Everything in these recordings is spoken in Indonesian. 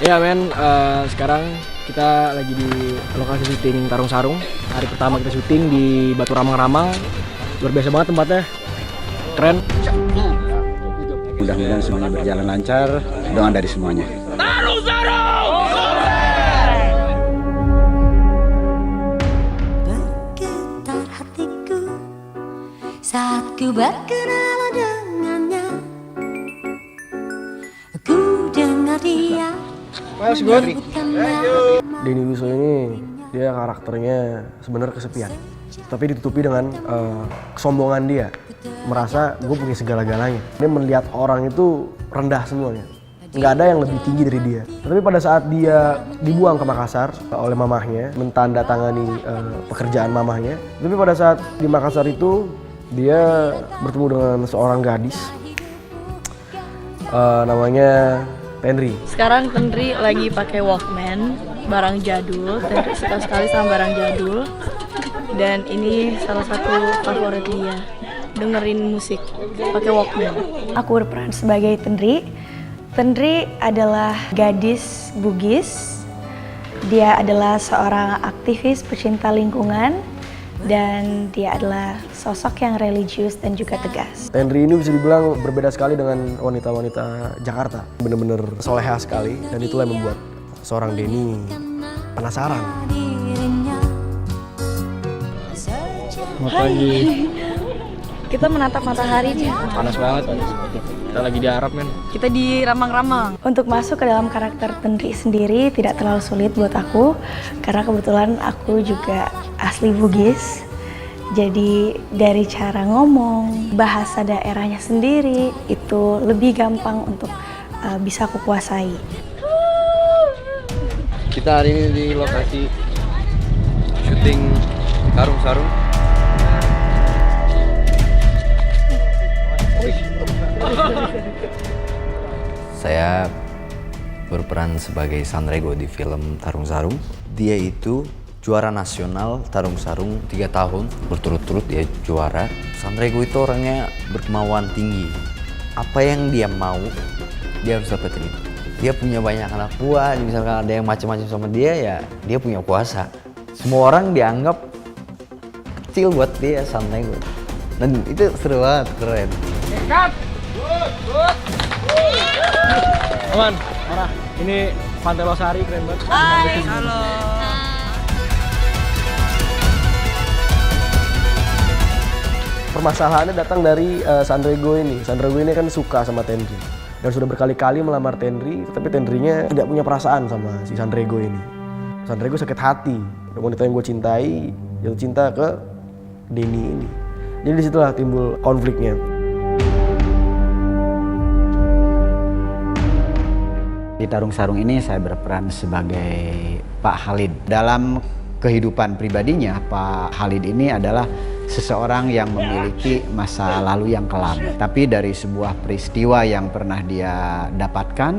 Ya men, sekarang kita lagi di lokasi syuting Tarung Sarung. Hari pertama kita syuting di Batu Ramang-Ramang. Luar biasa banget tempatnya, keren. Mudah-mudahan semuanya berjalan lancar, doa dari semuanya. Tarung Sarung! Bergetar hatiku saat ku berkenalan dengannya. Ku dengar dia menyebutkan nama. Denny Russo ini dia karakternya sebenarnya kesepian, tapi ditutupi dengan kesombongan dia. Merasa gue punya segala-galanya. Dia melihat orang itu rendah semuanya. Nggak ada yang lebih tinggi dari dia. Tapi pada saat dia dibuang ke Makassar oleh mamahnya, mentandatangani pekerjaan mamahnya. Tapi pada saat di Makassar itu dia bertemu dengan seorang gadis, namanya Tenri. Sekarang Tenri lagi pakai Walkman, barang jadul. Tenri suka sekali sama barang jadul. Dan ini salah satu favorit dia, dengerin musik pakai Walkman. Aku berperan sebagai Tenri. Tenri adalah gadis Bugis. Dia adalah seorang aktivis pecinta lingkungan dan dia adalah sosok yang religius dan juga tegas. Tenri ini bisa dibilang berbeda sekali dengan wanita-wanita Jakarta. Bener-bener soleha sekali dan itulah yang membuat seorang Denny penasaran. Hai. Kita menatap matahari nih. Panas banget. Kita lagi di Arab men. Kita di Ramang-Ramang. Untuk masuk ke dalam karakter Tenri sendiri tidak terlalu sulit buat aku karena kebetulan aku juga asli Bugis. Jadi dari cara ngomong, bahasa daerahnya sendiri itu lebih gampang untuk bisa aku kuasai. Kita hari ini di lokasi syuting Tarung Sarung. Saya berperan sebagai Sanrego di film Tarung Sarung. Dia itu juara nasional Tarung Sarung 3 tahun berturut-turut dia juara. Sanrego itu orangnya berkemauan tinggi. Apa yang dia mau, dia harus dapetin itu. Dia punya banyak anak buah, misalkan ada yang macam-macam sama dia, ya dia punya kuasa. Semua orang dianggap kecil buat dia, Sanrego. Dan itu seru banget, keren. Aman, marah. Ini Pantai Losari, keren banget. Hai, halo. Permasalahannya datang dari Sanrego ini. Sanrego ini kan suka sama Tenri dan sudah berkali-kali melamar Tenri, tapi Tenrinya tidak punya perasaan sama si Sanrego ini. Sanrego sakit hati. Wanita yang gue cintai jatuh cinta ke Denny ini. Jadi disitulah timbul konfliknya. Di Tarung Sarung ini saya berperan sebagai Pak Khalid. Dalam kehidupan pribadinya, Pak Khalid ini adalah seseorang yang memiliki masa lalu yang kelam. Tapi dari sebuah peristiwa yang pernah dia dapatkan,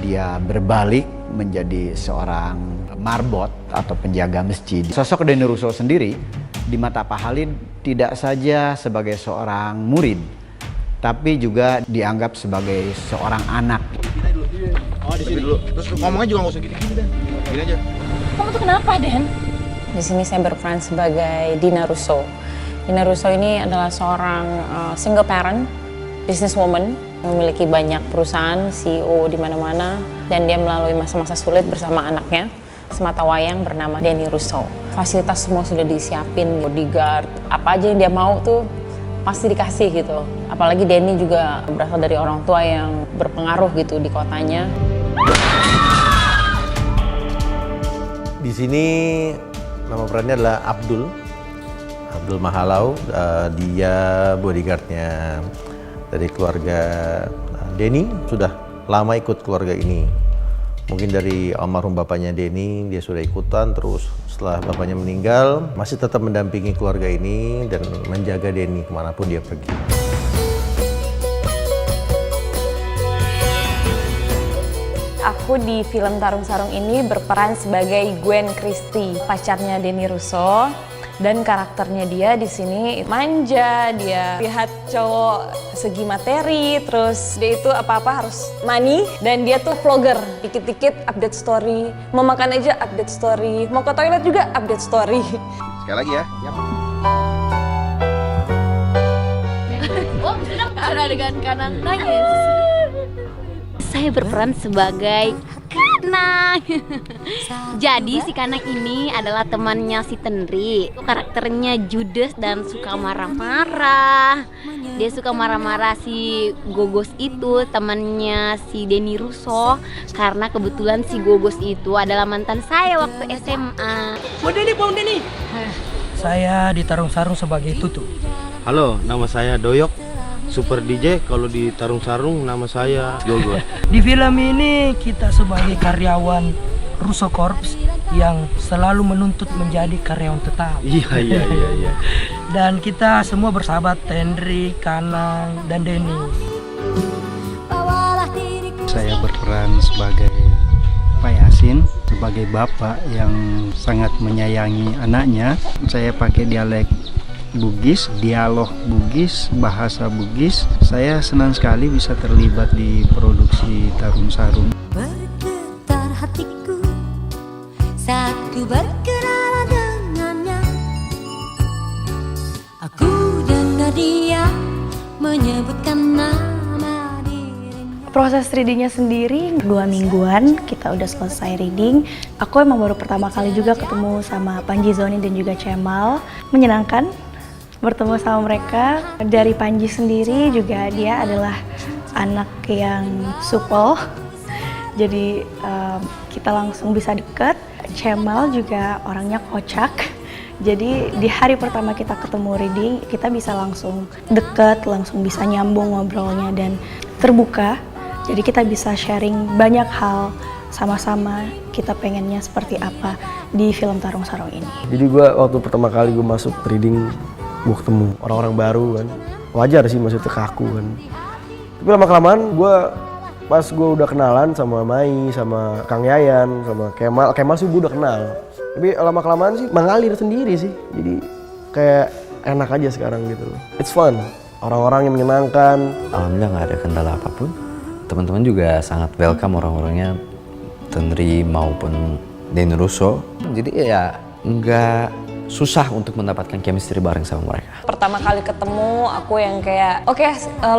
dia berbalik menjadi seorang marbot atau penjaga masjid. Sosok Denny Russo sendiri di mata Pak Khalid tidak saja sebagai seorang murid, tapi juga dianggap sebagai seorang anak. Oh, di sini dulu. Terus ngomongnya juga nggak usah gini-gini deh. Gini aja. Kamu tuh kenapa, Den? Di sini saya berperan sebagai Dina Russo. Dina Russo ini adalah seorang single parent, businesswoman, memiliki banyak perusahaan, CEO di mana-mana, dan dia melalui masa-masa sulit bersama anaknya, sematawayang bernama Denny Russo. Fasilitas semua sudah disiapin, bodyguard, apa aja yang dia mau tuh pasti dikasih gitu. Apalagi Denny juga berasal dari orang tua yang berpengaruh gitu di kotanya. Di sini nama perannya adalah Abdul Mahalau. Dia bodyguardnya dari keluarga Denny. Sudah lama ikut keluarga ini. Mungkin dari almarhum bapaknya Denny dia sudah ikutan, terus setelah bapaknya meninggal masih tetap mendampingi keluarga ini dan menjaga Denny kemanapun dia pergi. Aku di film Tarung Sarung ini berperan sebagai Gwen Christie, pacarnya Denny Russo. Dan karakternya dia di sini manja, dia lihat cowok segi materi, terus dia itu apa-apa harus money, dan dia tuh vlogger, dikit-dikit update story, mau makan aja update story, mau ke toilet juga update story. Sekali lagi ya. Oh, sudah ada adegan kanan nangis. Saya berperan sebagai Kanang. Jadi si Kanang ini adalah temannya si Tenri. Karakternya judes dan suka marah-marah. Dia suka marah-marah si Gogos itu, temannya si Denny Russo. Karena kebetulan si Gogos itu adalah mantan saya waktu SMA. Bang Denny. Saya di Tarung Sarung sebagai Tutu. Halo, nama saya Doyok. Super DJ, kalau di Tarung Sarung nama saya Gogo. Di film ini kita sebagai karyawan Russo Corps yang selalu menuntut menjadi karyawan tetap. Iya. Dan kita semua bersahabat, Tenri, Kanang, dan Denny. Saya berperan sebagai Pak Yasin, sebagai bapak yang sangat menyayangi anaknya. Saya pakai dialek Bugis, dialog Bugis, bahasa Bugis. Saya senang sekali bisa terlibat di produksi Tarung Sarung. Bergetar hatiku saat ku berkenalan dengannya. Aku dengar dia menyebutkan nama dirinya. Proses readingnya sendiri 2 mingguan kita udah selesai reading. Aku emang baru pertama kali juga ketemu sama Panji Zoni dan juga Cemal. Menyenangkan bertemu sama mereka. Dari Panji sendiri juga dia adalah anak yang supel, jadi kita langsung bisa deket. Cemal juga orangnya kocak, jadi di hari pertama kita ketemu reading kita bisa langsung deket, langsung bisa nyambung ngobrolnya dan terbuka. Jadi kita bisa sharing banyak hal sama-sama, kita pengennya seperti apa di film Tarung Sarung ini. Jadi gue waktu pertama kali gue masuk reading, gue ketemu orang-orang baru kan, wajar sih maksudnya kaku kan. Tapi lama-kelamaan gue pas gue udah kenalan sama Mai, sama Kang Yayan, sama Kemal sih gue udah kenal. Tapi lama-kelamaan sih mengalir sendiri sih, jadi kayak enak aja sekarang gitu. It's fun, orang-orang yang menyenangkan. Alhamdulillah nggak ada kendala apapun. Teman-teman juga sangat welcome orang-orangnya, Tenri maupun Denny Russo. Jadi ya nggak susah untuk mendapatkan chemistry bareng sama mereka. Pertama kali ketemu aku yang kayak, oke,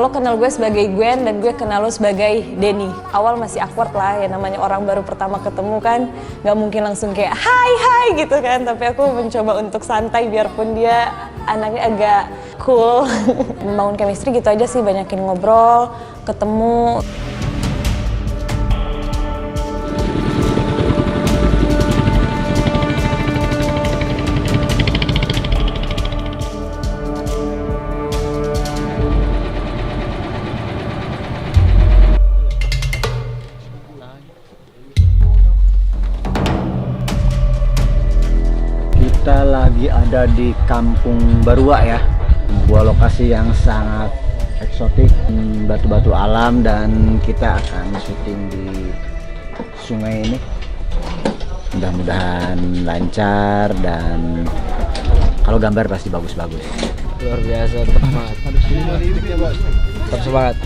lo kenal gue sebagai Gwen dan gue kenal lo sebagai Denny. Awal masih awkward lah, ya namanya orang baru pertama ketemu kan, nggak mungkin langsung kayak hai gitu kan. Tapi aku mencoba untuk santai biarpun dia anaknya agak cool. Membangun chemistry gitu aja sih, banyakin ngobrol, ketemu. Kita lagi ada di Kampung Barua ya, sebuah lokasi yang sangat eksotik, batu-batu alam, dan kita akan syuting di sungai ini. Mudah-mudahan lancar dan kalau gambar pasti bagus-bagus. Luar biasa, tetap semangat. Tetap semangat.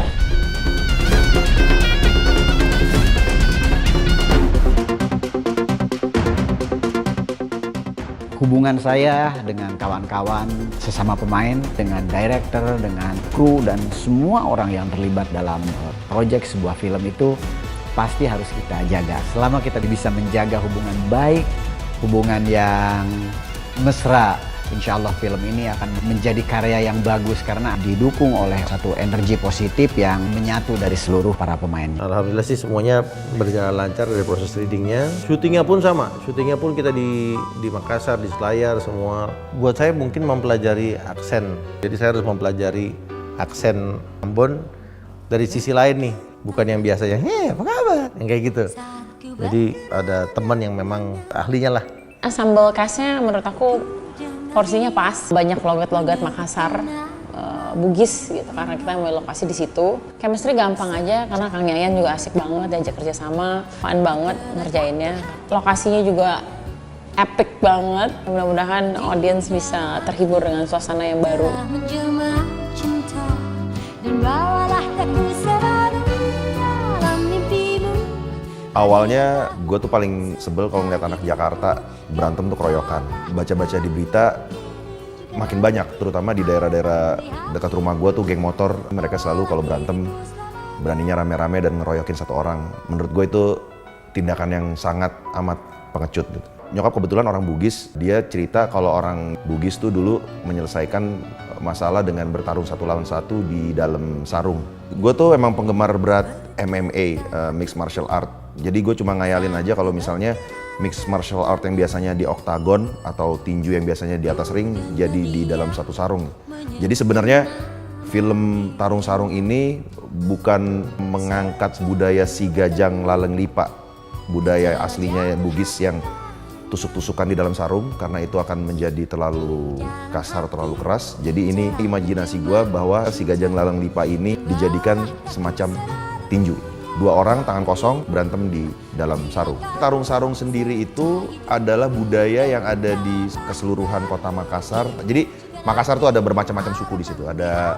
Hubungan saya dengan kawan-kawan, sesama pemain, dengan director, dengan kru, dan semua orang yang terlibat dalam proyek sebuah film itu pasti harus kita jaga. Selama kita bisa menjaga hubungan baik, hubungan yang mesra, insya Allah film ini akan menjadi karya yang bagus karena didukung oleh satu energi positif yang menyatu dari seluruh para pemain. Alhamdulillah sih semuanya berjalan lancar dari proses readingnya. Syutingnya pun sama, syutingnya pun kita di Makassar, di Selayar semua. Buat saya mungkin mempelajari aksen, jadi saya harus mempelajari aksen Ambon dari sisi lain nih, bukan yang biasanya, hei apa kabar, yang kayak gitu. Jadi ada teman yang memang ahlinya lah. Sambal khasnya menurut aku porsinya pas, banyak logat-logat Makassar, Bugis gitu, karena kita mau lokasi di situ. Chemistry gampang aja karena Kang Yayan juga asik banget diajak kerjasama, fun banget ngerjainnya. Lokasinya juga epic banget. Mudah-mudahan audiens bisa terhibur dengan suasana yang baru. Awalnya gue tuh paling sebel kalau ngeliat anak Jakarta berantem tuh keroyokan. Baca-baca di berita makin banyak, terutama di daerah-daerah dekat rumah gue tuh geng motor. Mereka selalu kalau berantem beraninya rame-rame dan ngeroyokin satu orang. Menurut gue itu tindakan yang sangat amat pengecut gitu. Nyokap kebetulan orang Bugis, dia cerita kalau orang Bugis tuh dulu menyelesaikan masalah dengan bertarung satu lawan satu di dalam sarung. Gue tuh emang penggemar berat MMA, Mixed Martial Art. Jadi gue cuma ngayalin aja kalau misalnya Mixed Martial Art yang biasanya di oktagon atau tinju yang biasanya di atas ring jadi di dalam satu sarung. Jadi sebenarnya film Tarung Sarung ini bukan mengangkat budaya si Gajang Laleng Lipa, budaya aslinya Bugis yang tusuk-tusukan di dalam sarung, karena itu akan menjadi terlalu kasar, terlalu keras. Jadi ini imajinasi gue bahwa si Gajang Laleng Lipa ini dijadikan semacam tinju. Dua orang tangan kosong berantem di dalam sarung. Tarung sarung sendiri itu adalah budaya yang ada di keseluruhan kota Makassar. Jadi Makassar tuh ada bermacam-macam suku di situ. Ada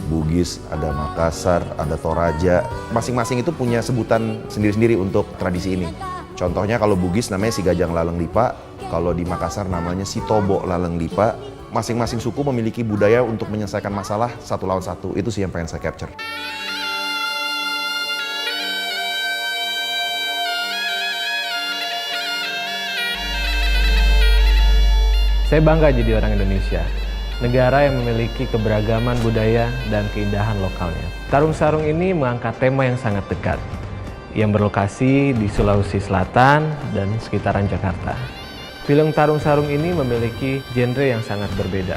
Bugis, ada Makassar, ada Toraja. Masing-masing itu punya sebutan sendiri-sendiri untuk tradisi ini. Contohnya kalau Bugis namanya si Gajang Laleng Lipa, kalau di Makassar namanya si Tobo Laleng Lipa. Masing-masing suku memiliki budaya untuk menyelesaikan masalah satu lawan satu. Itu sih yang pengen saya capture. Saya bangga jadi orang Indonesia, negara yang memiliki keberagaman budaya dan keindahan lokalnya. Tarung Sarung ini mengangkat tema yang sangat dekat, yang berlokasi di Sulawesi Selatan dan sekitaran Jakarta. Film Tarung Sarung ini memiliki genre yang sangat berbeda,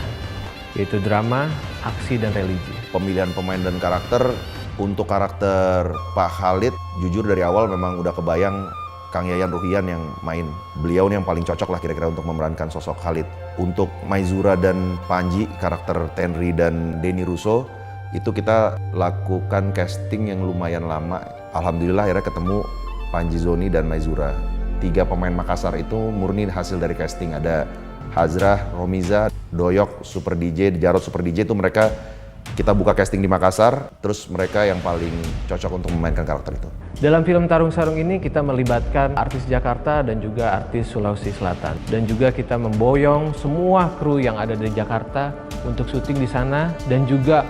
yaitu drama, aksi, dan religi. Pemilihan pemain dan karakter, untuk karakter Pak Khalid, jujur dari awal memang udah kebayang Kang Yayan Ruhian yang main. Beliau nih yang paling cocok lah kira-kira untuk memerankan sosok Khalid. Untuk Maizura dan Panji, karakter Tenri dan Denny Russo, itu kita lakukan casting yang lumayan lama. Alhamdulillah akhirnya ketemu Panji Zoni dan Maizura. 3 pemain Makassar itu murni hasil dari casting. Ada Hazrah, Romiza, Doyok, Super DJ, Jarod Super DJ, itu mereka kita buka casting di Makassar, terus mereka yang paling cocok untuk memainkan karakter itu. Dalam film Tarung Sarung ini kita melibatkan artis Jakarta dan juga artis Sulawesi Selatan. Dan juga kita memboyong semua kru yang ada di Jakarta untuk syuting di sana dan juga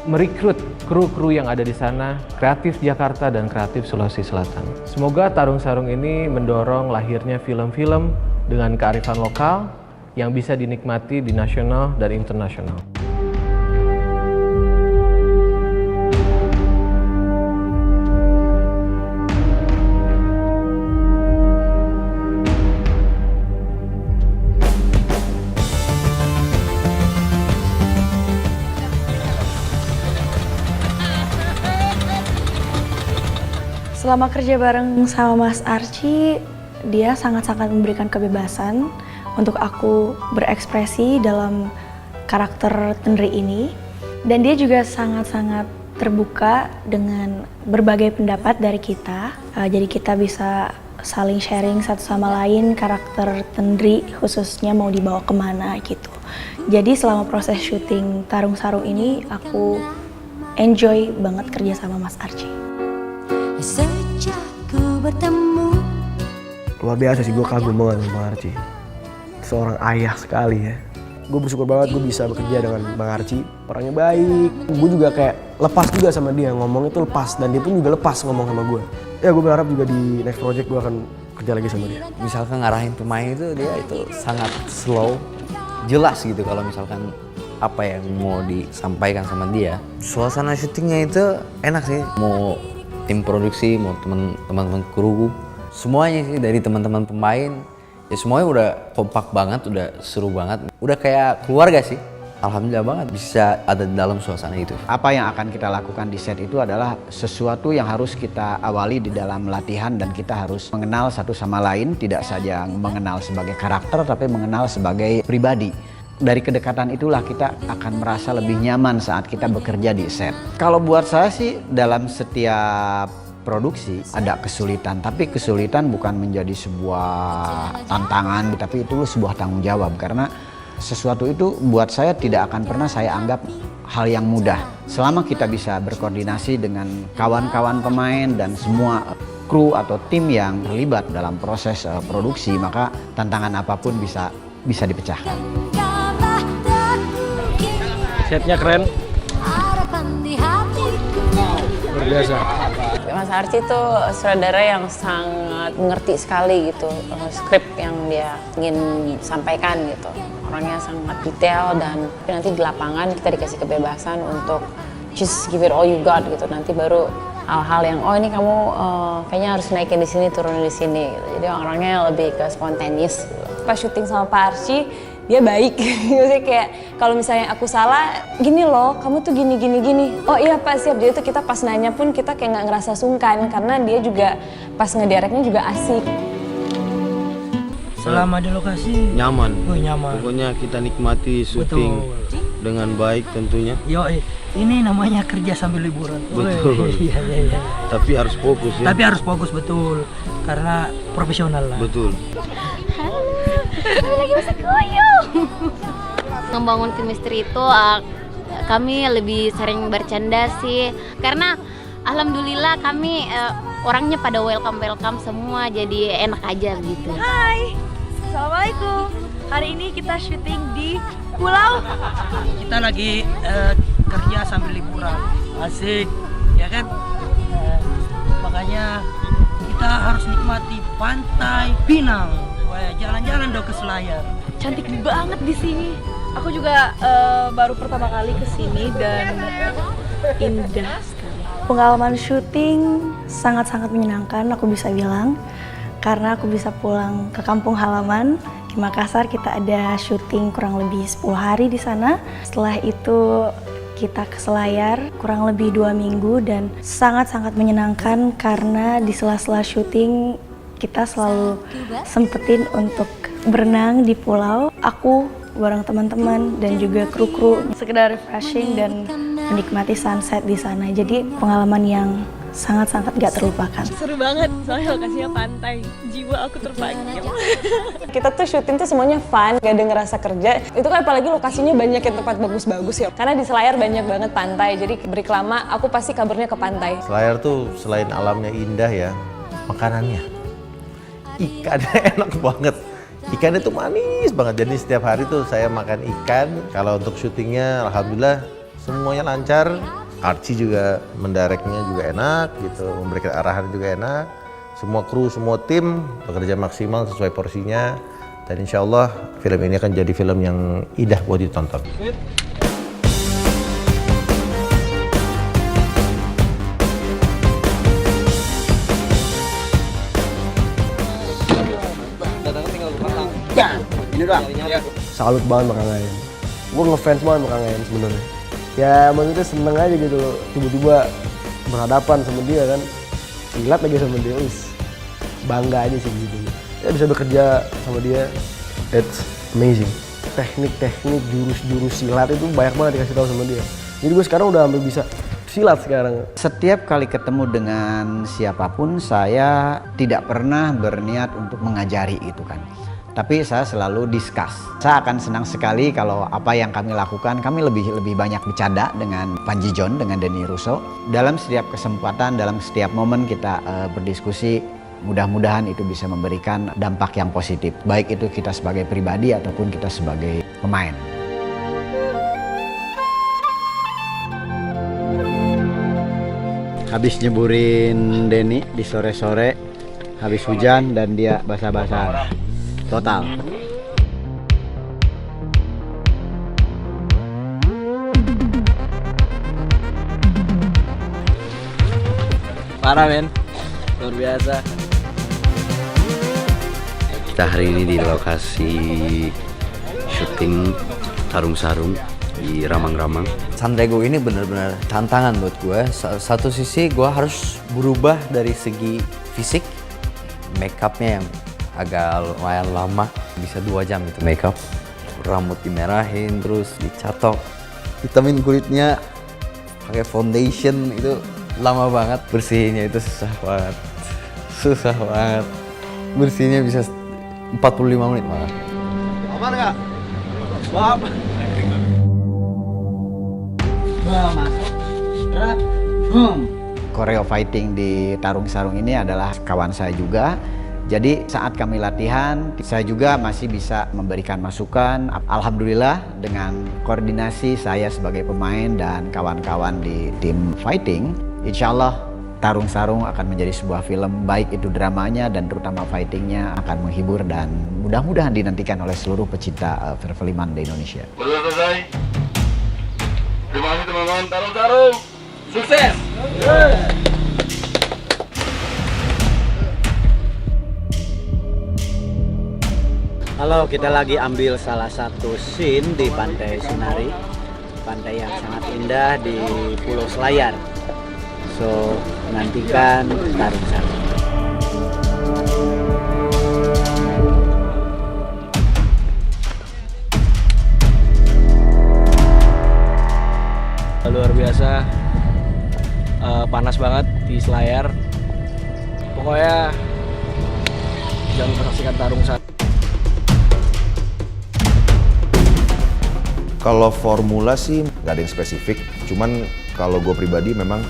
merekrut kru-kru yang ada di sana, kreatif Jakarta dan kreatif Sulawesi Selatan. Semoga Tarung Sarung ini mendorong lahirnya film-film dengan kearifan lokal yang bisa dinikmati di nasional dan internasional. Selama kerja bareng sama Mas Archie, dia sangat-sangat memberikan kebebasan untuk aku berekspresi dalam karakter Tenri ini. Dan dia juga sangat-sangat terbuka dengan berbagai pendapat dari kita. Jadi kita bisa saling sharing satu sama lain karakter Tenri khususnya mau dibawa kemana gitu. Jadi selama proses syuting Tarung Sarung ini aku enjoy banget kerja sama Mas Archie. Sejak ku bertemu. Luar biasa sih, gue kagum banget sama Bang Archie. Seorang ayah sekali ya. Gue bersyukur banget gue bisa bekerja dengan Bang Archie. Orangnya baik. Gue juga kayak lepas juga sama dia, ngomongnya tuh lepas. Dan dia pun juga lepas ngomong sama gue. Ya gue berharap juga di next project gue akan kerja lagi sama dia. Misalkan ngarahin pemain itu dia itu sangat slow, jelas gitu kalau misalkan apa yang mau disampaikan sama dia. Suasana syutingnya itu enak sih. Mau tim produksi, mau teman-teman kru, semuanya sih dari teman-teman pemain, ya semuanya udah kompak banget, udah seru banget, udah kayak keluarga sih. Alhamdulillah banget bisa ada di dalam suasana itu. Apa yang akan kita lakukan di set itu adalah sesuatu yang harus kita awali di dalam latihan dan kita harus mengenal satu sama lain, tidak saja mengenal sebagai karakter tapi mengenal sebagai pribadi. Dari kedekatan itulah kita akan merasa lebih nyaman saat kita bekerja di set. Kalau buat saya sih dalam setiap produksi ada kesulitan, tapi kesulitan bukan menjadi sebuah tantangan, tapi itu sebuah tanggung jawab, karena sesuatu itu buat saya tidak akan pernah saya anggap hal yang mudah. Selama kita bisa berkoordinasi dengan kawan-kawan pemain dan semua kru atau tim yang terlibat dalam proses produksi, maka tantangan apapun bisa dipecahkan. Setnya keren. Luar biasa. Mas Archie itu sutradara yang sangat mengerti sekali gitu skrip yang dia ingin sampaikan gitu. Orangnya sangat detail dan nanti di lapangan kita dikasih kebebasan untuk just give it all you got gitu. Nanti baru hal-hal yang ini kamu kayaknya harus naikin di sini, turunin di sini gitu. Jadi orangnya lebih ke spontaneous gitu. Pas syuting sama Pak Archie dia baik. Jadi kayak kalau misalnya aku salah, gini loh, kamu tuh gini. Oh iya Pak, siap. Jadi itu kita pas nanya pun kita kayak nggak ngerasa sungkan karena dia juga pas ngedirectnya juga asik. Selama di lokasi nyaman. Nyaman. Pokoknya kita nikmati syuting dengan baik tentunya. Yo, ini namanya kerja sambil liburan. Betul. Iya. Tapi harus fokus ya. Tapi harus fokus betul, karena profesional lah. Betul. Lagi bisa goyang. Membangun chemistry itu kami lebih sering bercanda sih, karena alhamdulillah kami orangnya pada welcome semua, jadi enak aja gitu. Hai, assalamualaikum. Hari ini kita syuting di pulau. Kita lagi kerja sambil liburan, asik, ya kan? Makanya kita harus nikmati pantai Pinang. Wah, jalan-jalan dong ke Selayar. Cantik banget di sini. Aku juga baru pertama kali ke sini dan indah sekali. Pengalaman syuting sangat-sangat menyenangkan, aku bisa bilang, karena aku bisa pulang ke kampung halaman. Di Makassar kita ada syuting kurang lebih 10 hari di sana. Setelah itu kita ke Selayar kurang lebih 2 minggu dan sangat-sangat menyenangkan karena di sela-sela syuting kita selalu sempetin untuk berenang di pulau. Aku bareng teman-teman dan juga kru-kru sekedar refreshing dan menikmati sunset di sana. Jadi pengalaman yang sangat-sangat gak terlupakan. Seru banget, soalnya lokasinya pantai. Jiwa aku terpanggil. Kita tuh syuting tuh semuanya fun, gak ada ngerasa kerja. Itu kan apalagi lokasinya banyak yang tempat bagus-bagus ya. Karena di Selayar banyak banget pantai, jadi beriklama aku pasti kabarnya ke pantai. Selayar tuh selain alamnya indah ya, makanannya. Ikannya enak banget. Ikannya tuh manis banget, jadi setiap hari tuh saya makan ikan. Kalau untuk syutingnya alhamdulillah semuanya lancar. Archie juga mendirectnya juga enak gitu, memberikan arahan juga enak. Semua kru, semua tim bekerja maksimal sesuai porsinya. Dan insya Allah film ini akan jadi film yang indah buat ditonton. Ini doang. Salut banget sama Kang Ayan. Gue ngefans banget sama Kang Ayan sebenarnya. Ya maksudnya seneng aja gitu loh, tiba-tiba berhadapan sama dia kan, silat lagi sama dia, bangga aja sih gitu. Ya bisa bekerja sama dia, it's amazing. Teknik-teknik, jurus-jurus silat itu banyak banget dikasih tahu sama dia. Jadi gue sekarang udah hampir bisa silat sekarang. Setiap kali ketemu dengan siapapun, saya tidak pernah berniat untuk mengajari itu kan. Tapi saya selalu discuss. Saya akan senang sekali kalau apa yang kami lakukan, kami lebih banyak bercanda dengan Panji John, dengan Denny Russo. Dalam setiap kesempatan, dalam setiap momen kita berdiskusi, mudah-mudahan itu bisa memberikan dampak yang positif. Baik itu kita sebagai pribadi ataupun kita sebagai pemain. Habis nyeburin Denny di sore-sore, habis hujan dan dia basah-basahan. Total. Parah men, luar biasa. Kita hari ini di lokasi syuting Tarung Sarung di Ramang-Ramang. Sanrego ini benar-benar tantangan buat gue. Satu sisi gue harus berubah dari segi fisik, make upnya yang agak lumayan lama, bisa 2 jam itu make up. Rambut dimerahin, terus dicatok, hitamin kulitnya, pakai foundation, itu lama banget, bersihinnya itu susah banget. Susah banget. Bersihnya bisa 45 menit malah. Aman nggak? Wah. Koreo fighting di tarung sarung ini adalah kawan saya juga. Jadi saat kami latihan, saya juga masih bisa memberikan masukan. Alhamdulillah dengan koordinasi saya sebagai pemain dan kawan-kawan di tim fighting, insya Allah Tarung Sarung akan menjadi sebuah film, baik itu dramanya dan terutama fightingnya akan menghibur dan mudah-mudahan dinantikan oleh seluruh pecinta perfilman di Indonesia. Sudah selesai. Terima kasih teman-teman Tarung Sarung. Sukses! Halo, kita lagi ambil salah satu scene di Pantai Sunari, pantai yang sangat indah di Pulau Selayar. So, nantikan Tarung Sarung. Luar biasa, panas banget di Selayar. Pokoknya jangan saksikan Tarung Sarung. Kalau formula sih nggak ada yang spesifik, cuman kalau gue pribadi memang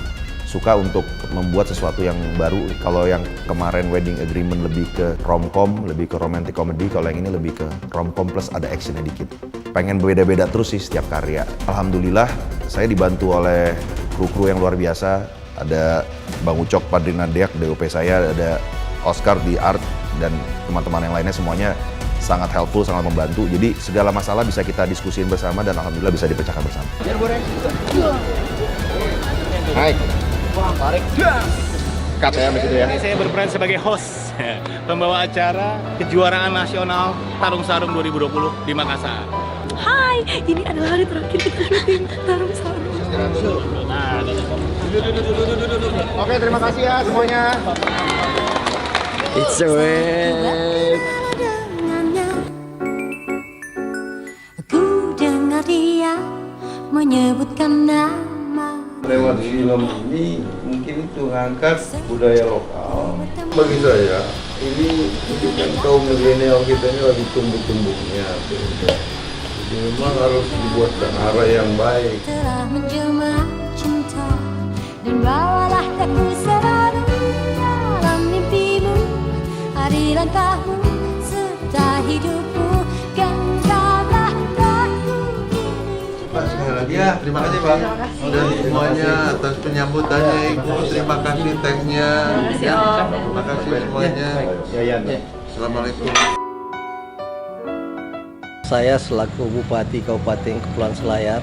suka untuk membuat sesuatu yang baru. Kalau yang kemarin Wedding Agreement lebih ke romcom, lebih ke romantic comedy, kalau yang ini lebih ke romcom plus ada actionnya dikit. Pengen beda-beda terus sih setiap karya. Alhamdulillah saya dibantu oleh kru-kru yang luar biasa. Ada Bang Ucok, Padrina Deak, DOP saya, ada Oscar di art, dan teman-teman yang lainnya semuanya sangat helpful, sangat membantu. Jadi segala masalah bisa kita diskusiin bersama dan alhamdulillah bisa dipecahkan bersama. Hai. Tarik. Cut ya begitu ya. Saya berperan sebagai host, pembawa acara kejuaraan nasional Tarung Sarung 2020 di Makassar. Hai, ini adalah hari terakhir kita syuting Tarung Sarung. Nah, Oke, terima kasih ya semuanya. It's a way. Ku dengar dia menyebutkan nama. Lewat film ini mungkin itu ngangkat budaya lokal. Bagi saya ini menunjukkan kaum milenial kita ini lagi tumbuh-tumbuhnya. Jadi memang harus dibuatkan arah yang baik. Telah menjelma cinta dan bawalah aku selalu dalam mimpimu. Hari langkahmu serta hidupmu genggamlah aku ini. Pak, sekali lagi ya, terima kasih Pak. Dan semuanya atas penyambutannya Ibu. Terima kasih thanks-nya. Terima kasih semuanya. Assalamualaikum. Saya selaku Bupati Kabupaten Kepulauan Selayar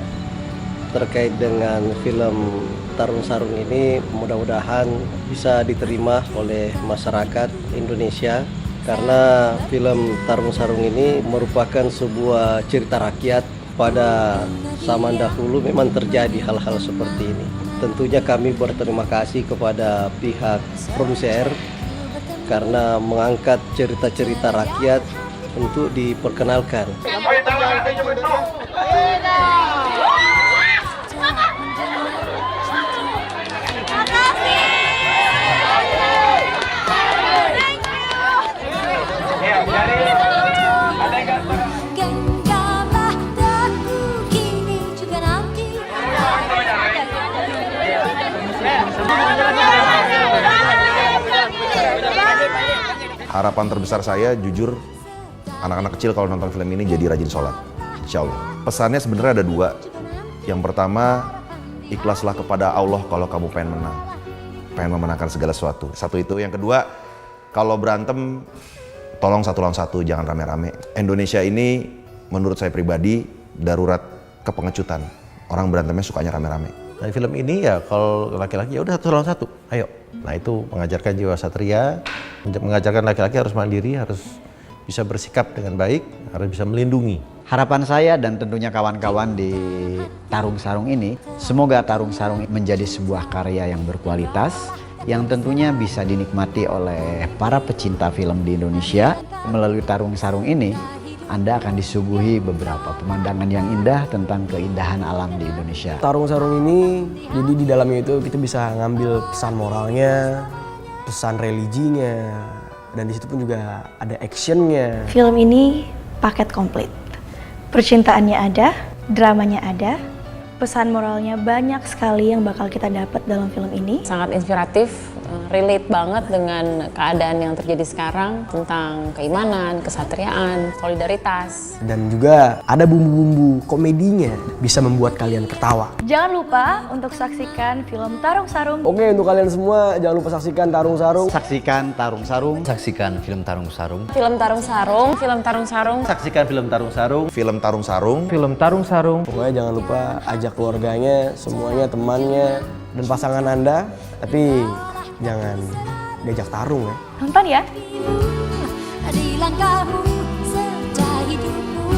terkait dengan film Tarung Sarung ini mudah-mudahan bisa diterima oleh masyarakat Indonesia karena film Tarung Sarung ini merupakan sebuah cerita rakyat. Pada zaman dahulu memang terjadi hal-hal seperti ini. Tentunya kami berterima kasih kepada pihak produser karena mengangkat cerita-cerita rakyat untuk diperkenalkan. Harapan terbesar saya, jujur, anak-anak kecil kalau nonton film ini jadi rajin sholat, insya Allah. Pesannya sebenarnya ada dua. Yang pertama, ikhlaslah kepada Allah kalau kamu pengen menang, pengen memenangkan segala sesuatu. Satu itu. Yang kedua, kalau berantem, tolong satu lawan satu, jangan rame-rame. Indonesia ini, menurut saya pribadi, darurat kepengecutan. Orang berantemnya sukanya rame-rame. Nah, film ini ya kalau laki-laki ya udah satu lawan satu, ayo. Nah itu mengajarkan jiwa satria, mengajarkan laki-laki harus mandiri, harus bisa bersikap dengan baik, harus bisa melindungi. Harapan saya dan tentunya kawan-kawan di Tarung Sarung ini, semoga Tarung Sarung menjadi sebuah karya yang berkualitas, yang tentunya bisa dinikmati oleh para pecinta film di Indonesia. Melalui Tarung Sarung ini, Anda akan disuguhi beberapa pemandangan yang indah tentang keindahan alam di Indonesia. Tarung Sarung ini, jadi di dalamnya itu kita bisa ngambil pesan moralnya, pesan religinya, dan di situ pun juga ada actionnya. Film ini paket komplit. Percintaannya ada, dramanya ada, pesan moralnya banyak sekali yang bakal kita dapat dalam film ini. Sangat inspiratif, relate banget dengan keadaan yang terjadi sekarang tentang keimanan, kesatriaan, solidaritas. Dan juga ada bumbu-bumbu komedinya, bisa membuat kalian ketawa. Jangan lupa untuk saksikan film Tarung Sarung. Oke, untuk kalian semua jangan lupa saksikan Tarung Sarung. Saksikan Tarung Sarung. Saksikan film Tarung Sarung. Film Tarung Sarung, film Tarung Sarung. Saksikan film Tarung Sarung. Film Tarung Sarung. Film Tarung Sarung. Pokoknya jangan lupa ajak keluarganya, semuanya, temannya, dan pasangan Anda. Tapi jangan diajak tarung ya. Nonton ya. Di langkahmu serta hidupmu